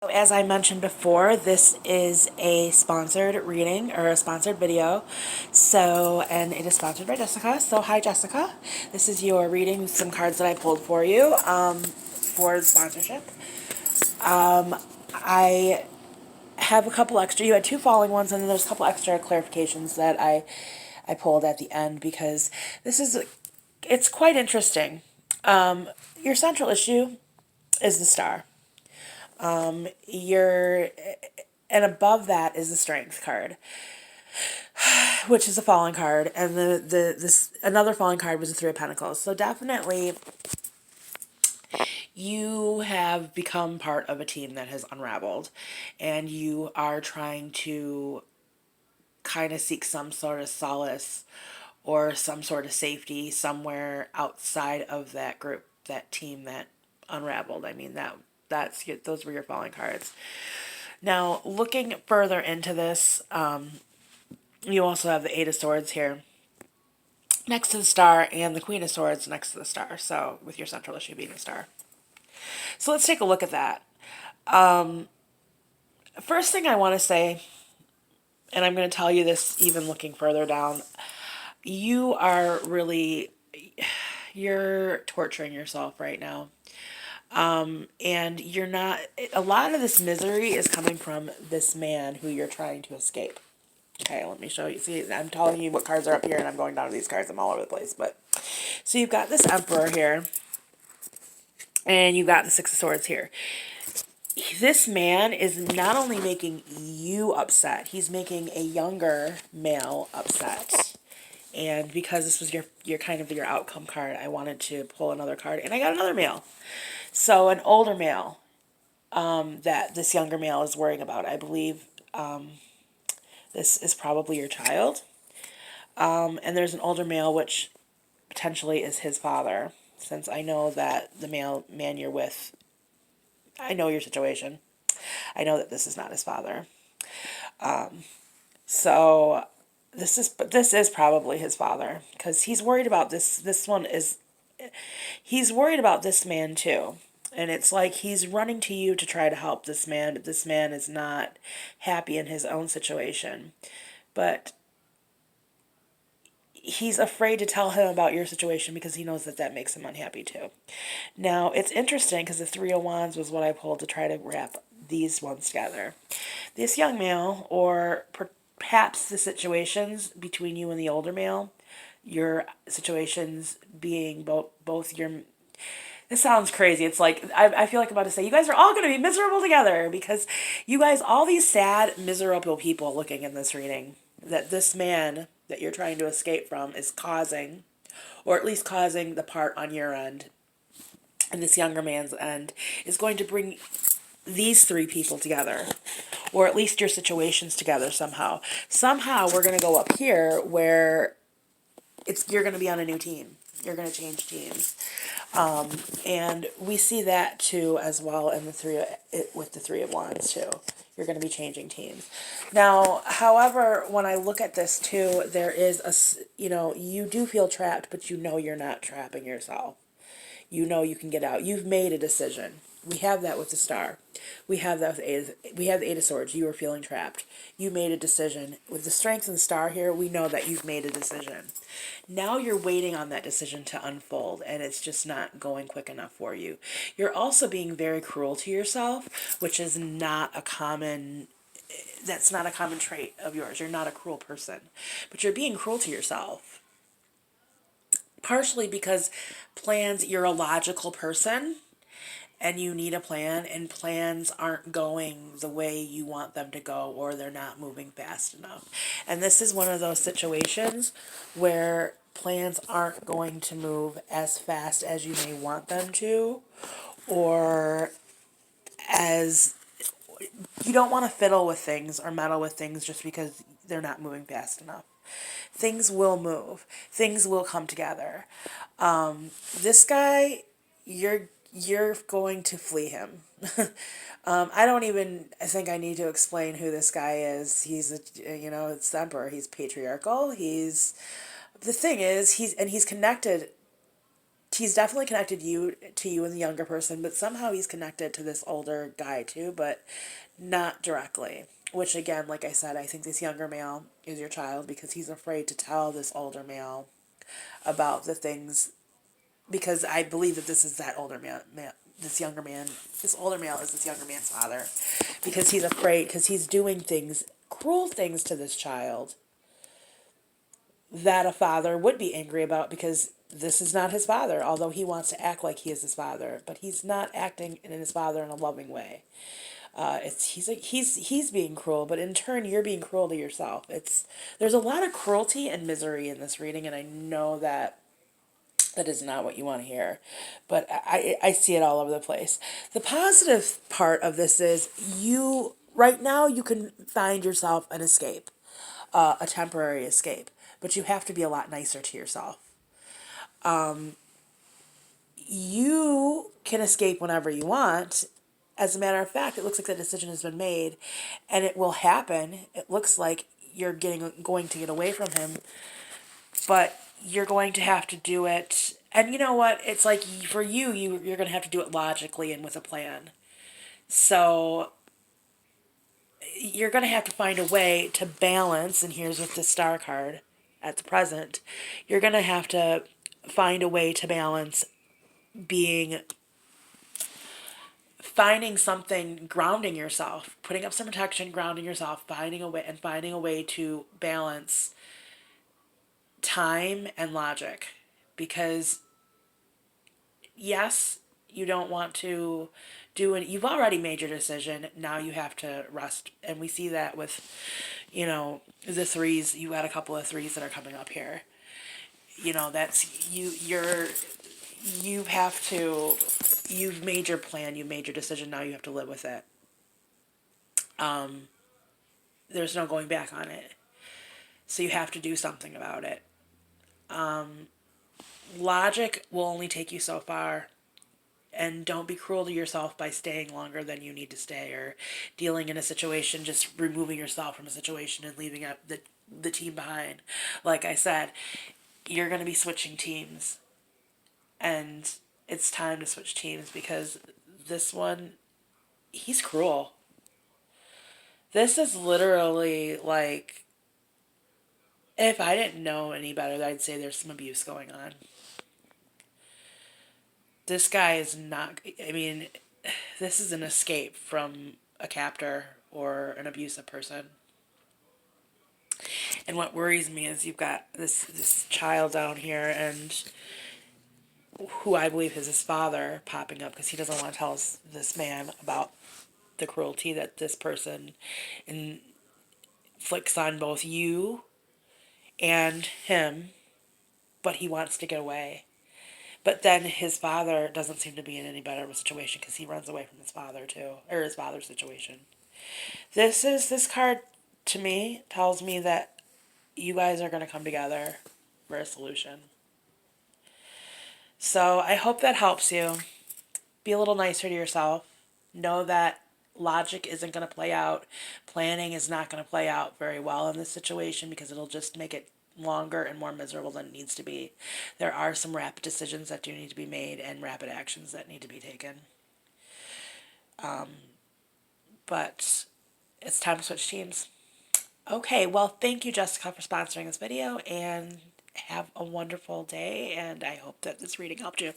So as I mentioned before, this is a sponsored reading or a sponsored video. And it is sponsored by Jessica. So hi, Jessica. This is your reading, some cards that I pulled for you for the sponsorship. I have a couple extra. You had two falling ones, and then there's a couple extra clarifications that I pulled at the end because it's quite interesting. Your central issue is the star. Your and above that is the strength card, which is a falling card, and this another falling card was the three of pentacles. So definitely you have become part of a team that has unraveled, and you are trying to kind of seek some sort of solace or some sort of safety somewhere outside of that group, that team that unraveled. I mean, those were your falling cards. Now, looking further into this, you also have the Eight of Swords here next to the star and the Queen of Swords next to the star. So, with your central issue being the star. So, let's take a look at that. First thing I want to say, and I'm going to tell you this even looking further down, you are really, you're torturing yourself right now. And you're not, a lot of this misery is coming from this man who you're trying to escape. Okay, let me show you. See, I'm telling you what cards are up here, and I'm going down to these cards. I'm all over the place. So you've got this Emperor here, and you've got the Six of Swords here. This man is not only making you upset, he's making a younger male upset. And because this was your kind of your outcome card, I wanted to pull another card, and I got another male. So an older male that this younger male is worrying about. I believe this is probably your child. And there's an older male, which potentially is his father, since I know that the man you're with, I know your situation. I know that this is not his father. So this is probably his father, because he's worried about he's worried about this man too. And it's like he's running to you to try to help this man, but this man is not happy in his own situation. But he's afraid to tell him about your situation because he knows that that makes him unhappy too. Now, it's interesting because the Three of Wands was what I pulled to try to wrap these ones together. This young male, or perhaps the situations between you and the older male, your situations being both your... This sounds crazy. It's like, I feel like I'm about to say, you guys are all going to be miserable together because you guys, all these sad, miserable people looking in this reading, that this man that you're trying to escape from is causing, or at least causing the part on your end and this younger man's end, is going to bring these three people together, or at least your situations together somehow. Somehow we're going to go up here where you're going to be on a new team. You're going to change teams. And we see that too as well in with the Three of Wands too. You're going to be changing teams. Now, however, when I look at this too, there is you do feel trapped, but you know you're not trapping yourself. You know you can get out. You've made a decision. We have that with the star. We have that with we have the Eight of Swords. You were feeling trapped. You made a decision. With the Strength and the star here, we know that you've made a decision. Now you're waiting on that decision to unfold, and it's just not going quick enough for you. You're also being very cruel to yourself, which is not a common... That's not a common trait of yours. You're not a cruel person, but you're being cruel to yourself. Partially because you're a logical person and you need a plan, and plans aren't going the way you want them to go, or they're not moving fast enough. And this is one of those situations where plans aren't going to move as fast as you may want them to, or as you don't want to fiddle with things or meddle with things just because they're not moving fast enough. Things will move. Things will come together. This guy, you're going to flee him. I don't even think I need to explain who this guy is. It's the Emperor. He's patriarchal. The thing is, he's connected he's definitely connected you to you and the younger person, but somehow he's connected to this older guy too, but not directly. Which again, like I said, I think this younger male is your child because he's afraid to tell this older male about the things, because I believe that this is that older man, this younger man, this older male is this younger man's father, because he's afraid, because he's doing things, cruel things to this child that a father would be angry about, because this is not his father, although he wants to act like he is his father, but he's not acting in his father in a loving way. He's being cruel, but in turn you're being cruel to yourself. There's a lot of cruelty and misery in this reading, and I know that that is not what you want to hear, but I see it all over the place. The positive part of this is you right now you can find yourself an escape, a temporary escape, but you have to be a lot nicer to yourself. You can escape whenever you want. As a matter of fact, it looks like the decision has been made, and it will happen. It looks like you're going to get away from him, but you're going to have to do it. And you know what? It's like for you're going to have to do it logically and with a plan. So you're going to have to find a way to balance, and here's with the star card at the present, you're going to have to find a way to balance being finding something, grounding yourself, putting up some protection, grounding yourself, finding a way to balance time and logic, because yes, you don't want to do it. You've already made your decision. Now you have to rest. And we see that with, the threes. You had a couple of threes that are coming up here. That's you have to, you've made your plan, you've made your decision, now you have to live with it. There's no going back on it. So you have to do something about it. Logic will only take you so far. And don't be cruel to yourself by staying longer than you need to stay, or dealing in a situation, just removing yourself from a situation and leaving up the team behind. Like I said, you're going to be switching teams, and it's time to switch teams, because this one, he's cruel. This is literally like, if I didn't know any better, I'd say there's some abuse going on. This guy is not, I mean, this is an escape from a captor or an abusive person. And what worries me is you've got this child down here, and who I believe is his father popping up, because he doesn't want to tell this man about the cruelty that this person inflicts on both you and him, but he wants to get away. But then his father doesn't seem to be in any better of a situation, because he runs away from his father too, or his father's situation. This card to me tells me that you guys are going to come together for a solution. So I hope that helps you. Be a little nicer to yourself. Know that logic isn't going to play out. Planning is not going to play out very well in this situation, because it'll just make it longer and more miserable than it needs to be. There are some rapid decisions that do need to be made, and rapid actions that need to be taken. But it's time to switch teams. Okay, well, thank you, Jessica, for sponsoring this video, and have a wonderful day, and I hope that this reading helped you.